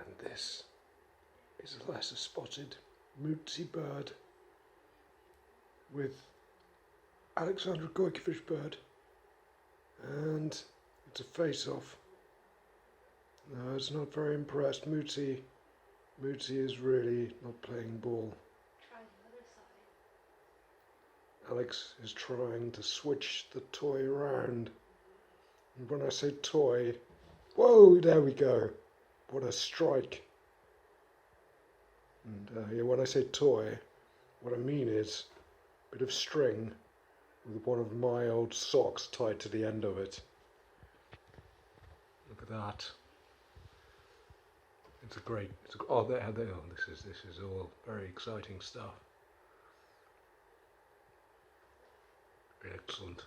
And this is a lesser spotted Mutsi bird with Alexandra Goykefish bird, and it's a face-off. No, it's not very impressed. Mutsi is really not playing ball. Try the other side. Alex is trying to switch the toy around. And when I say toy, whoa, there we go. What a strike. And yeah, when I say toy, what I mean is a bit of string with one of my old socks tied to the end of it. Look at that. It's a great. Oh, this is all very exciting stuff. Excellent.